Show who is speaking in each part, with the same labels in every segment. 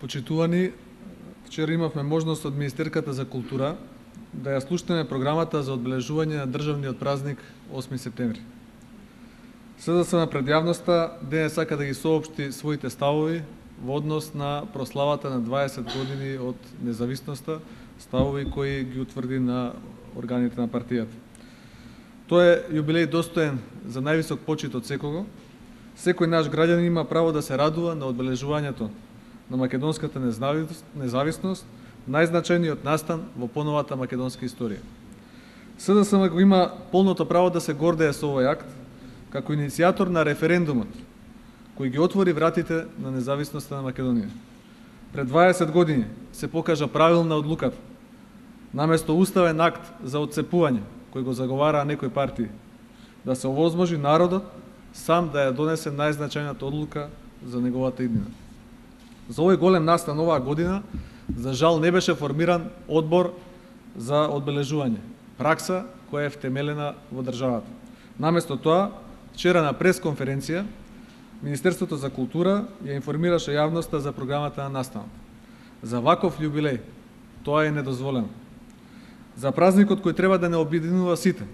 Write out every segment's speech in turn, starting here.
Speaker 1: Почитувани, вчера имавме можност од Министерката за култура да ја слушнеме програмата за одбележување на државниот празник 8 септември. СДСМ пред јавноста денес сака да ги соопшти своите ставови во однос на прославата на 20 години од независноста, ставови кои ги утврди на органите на партијата. Тој е јубилеј достоен за највисок почит од секого. Секој наш граѓанин има право да се радува на одбележувањето на македонската независност, најзначајниот настан во поновата македонска историја. СДСМ го има полното право да се гордее со овој акт, како иницијатор на референдумот, кој ги отвори вратите на независноста на Македонија. Пред 20 години се покажа правилна одлуката, наместо уставен акт за отцепување, кој го заговараа некои партии, да се овозможи народот сам да ја донесе најзначајната одлука за неговата иднина. За овој голем настан оваа година, за жал не беше формиран одбор за одбележување, пракса која е втемелена во државата. Наместо тоа, вчера на пресконференција, Министерството за култура ја информираше јавноста за програмата на настанот. За ваков јубилеј, тоа е недозволено. За празникот кој треба да не обединува сите,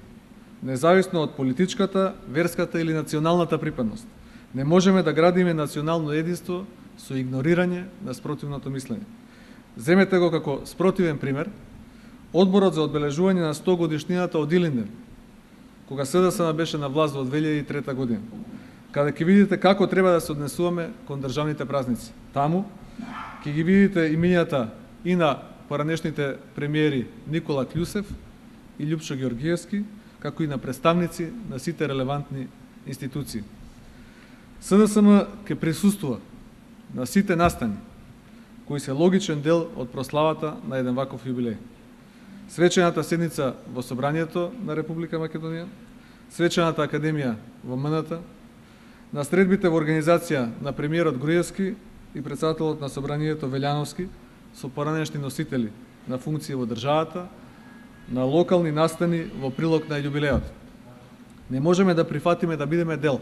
Speaker 1: независно од политичката, верската или националната припадност. Не можеме да градиме национално единство со игнорирање на спротивното мислење. Земете го како спротивен пример Одборот за одбележување на 100 годишнината од Илинден, кога СДСМ беше на власт во 2003 година, каде ќе видите како треба да се однесуваме кон државните празници. Таму ќе ги видите имињата и на поранешните премиери Никола Кљусев и Љупчо Ѓоргиевски, како и на представници на сите релевантни институции. СДСМ ќе присуствува на сите настани, кои се логичен дел од прославата на еден ваков јубилеј. Свечената седница во Собранието на Република Македонија, Свечената академија во МНТ, на средбите во организација на премиерот Груевски и председателот на Собранието Велјановски со поранешни носители на функции во државата, на локални настани во прилог на јубилеот. Не можеме да прифатиме да бидеме дел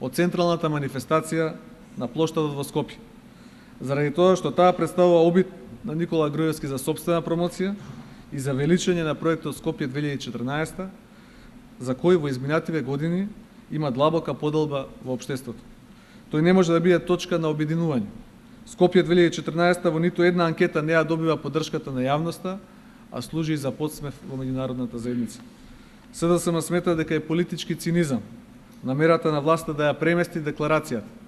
Speaker 1: од централната манифестација на плоштадот во Скопје, заради тоа што таа представува обид на Никола Груевски за сопствена промоција и за величање на проектот Скопје 2014, за кој во изминативе години има длабока поделба во општеството. Тој не може да биде точка на обединување. Скопје 2014 во ниту една анкета не ја добива поддршката на јавноста, а служи за подсмев во меѓународната заедница. СДСМ смета дека е политички цинизам намерата на власта да ја премести декларацијата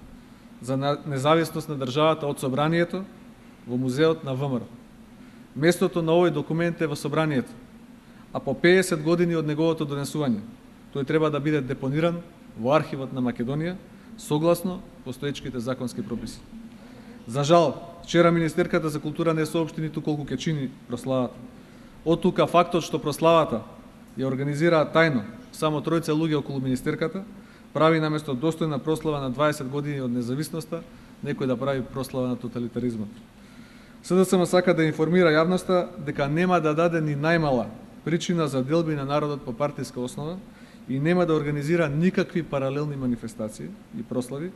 Speaker 1: за независност на државата од Собранието во музеот на ВМРО. Местото на овој документ е во Собранието, а по 50 години од неговото донесување, тој треба да биде депониран во архивот на Македонија, согласно постоечките законски прописи. За жал, вчера Министерката за култура не соопшти ниту колку ќе чини прославата. Од тука фактот што прославата ја организираат тајно само тројца луѓе околу Министерката, прави наместо достојна прослава на 20 години од независноста, некој да прави прослава на тоталитаризмот. СДСМ сака да информира јавноста дека нема да даде ни најмала причина за делби на народот по партиска основа и нема да организира никакви паралелни манифестации и прослави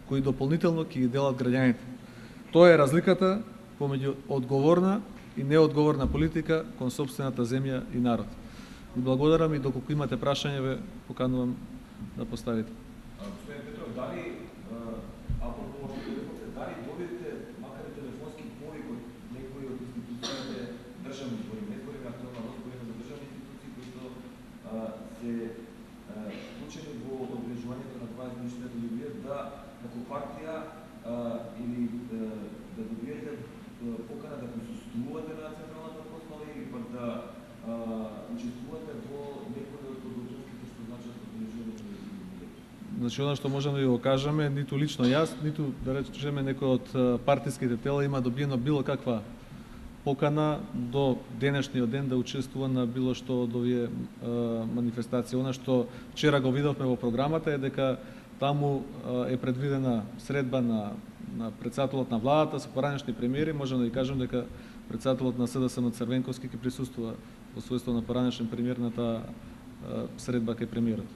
Speaker 1: кои дополнително ќе ги делат граѓаните. Тоа е разликата помеѓу одговорна и неодговорна политика кон сопствената земја и народ. Ви благодарам и доколку имате прашање ве поканувам да поставите.
Speaker 2: Господин Петров, дали апропо што реколте, дали добивте макар и телефонски повик од некои од институциите државни збори, не збори на актуелна власт, збори за државни институции кои што се вклучени во одбележувањето на 20 годишнината јубилеј, да како партија или да добиете покана да присуствувате на централната прослава или пак да учествувате во некој од одлучките што значат одбележувањето на јубилеј?
Speaker 1: Значи, оно што можеме да ви го кажеме, ниту лично јас, ниту да речеме некој од партиските тела има добиено било каква покана до денешниот ден да учествува на било што од овие манифестации. Она што вчера го видовме во програмата е дека таму е предвидена средба на председателот на владата со поранешни премиери. Можам да ви кажам дека председателот на СДСМ Црвенковски ќе присуствува во својство на поранешен премиер на таа средба кај премиерот.